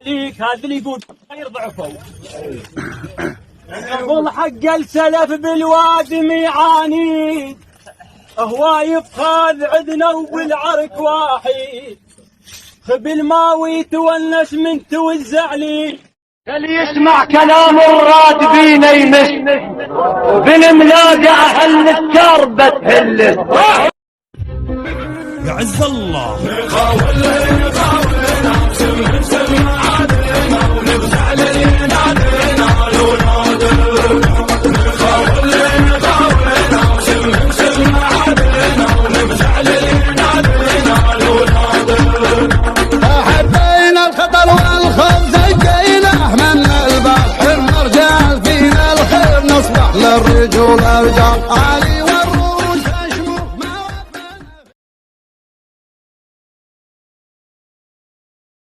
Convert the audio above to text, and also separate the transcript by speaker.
Speaker 1: ليك هذا اللي يقول خير ضعفوا. يقول حق السلف بالوادي ميعاني هو يبخذ عدنا وبالعرك واحد بالماوي يتونس من توزع لي. اللي يسمع كلام الراتبين يمس وبالملاقة أهل التربة تهله.
Speaker 2: يا عز الله
Speaker 3: حبينا الخطر والخبز جينا من البحر الرجال فينا الخير نصبح للرجول ارجال.